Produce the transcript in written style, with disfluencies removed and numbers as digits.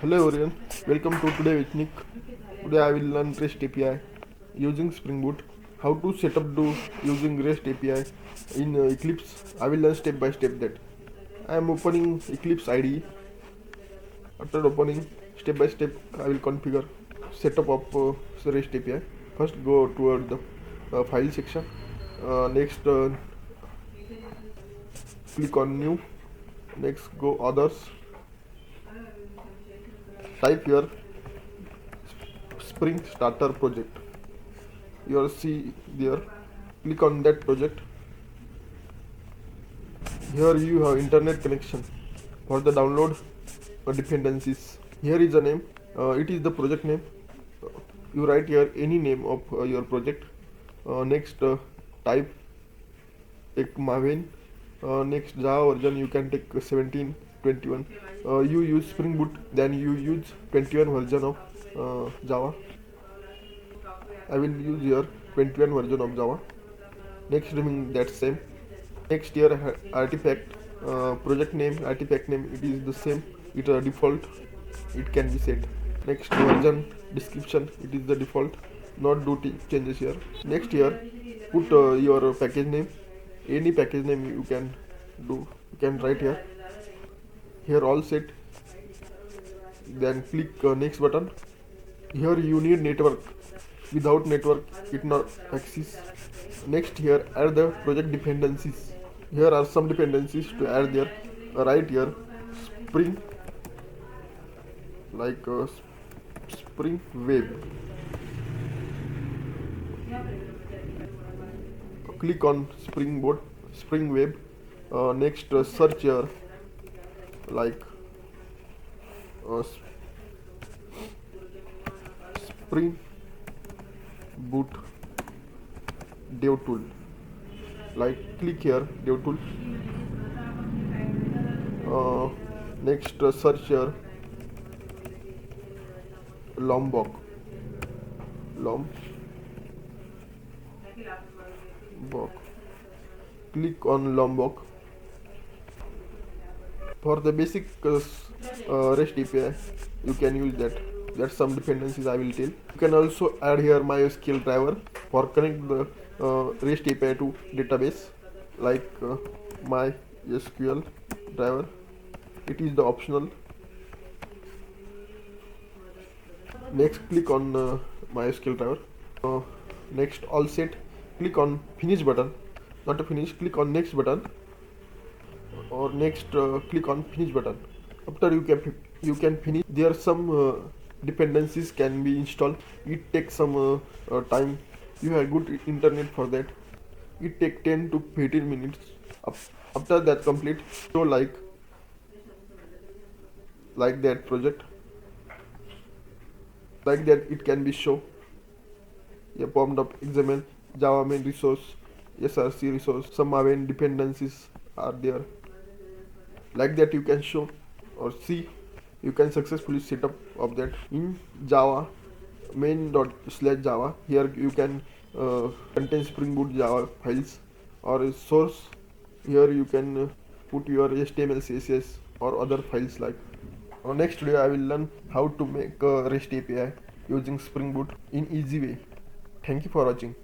Hello everyone, welcome to today with Nick. Today I will learn REST API using Spring Boot. How to set up do using REST API in Eclipse. I will learn step by step that. I am opening Eclipse IDE. After opening, step by step I will configure setup of REST API. First go toward the file section. Next click on new. Next go others. Type here Spring Starter project. You will see there. Click on that project. Here you have internet connection for the download dependencies. Here is the name. It is the project name. You write here any name of your project. Next type take Maven. Next Java version you can take 17, 21. You use Spring Boot, then you use 21 version of Java. I will use here 21 version of Java. Next remain that same. Next here artifact project name, artifact name, it is the same. It is default, it can be set. Next version description, it is the default, not do changes here. Next here put your package name, any package name you can do, you can write here. Here all set, then click next button. Here you need network, without network it not access. Next here add the project dependencies. Here are some dependencies to add there. Write here Spring, like Spring Web. Click on Spring Boot, Spring Web. Next search here like Spring Boot Dev Tool. Like click here Dev Tool. Next search here Lombok. Click on Lombok. For the basic REST API, you can use that. That's some dependencies I will tell. You can also add here MySQL driver for connect the REST API to database, like MySQL driver. It is the optional. Next click on MySQL driver. Next all set. Click on finish button. Not to finish. Click on next button. Or next click on finish button. After you can finish. There are some dependencies can be installed. It takes some time. You have good internet for that. It take 10 to 15 minutes. After that complete, so like that project, like that it can be show. A formed up XML, Java main resource, SRC resource, some Maven dependencies are there. Like that you can show or see. You can successfully set up of that in Java main./Java. Here you can contain Spring Boot Java files or source. Here you can put your HTML, CSS or other files like. Next video I will learn how to make a REST API using Spring Boot in easy way. Thank you for watching.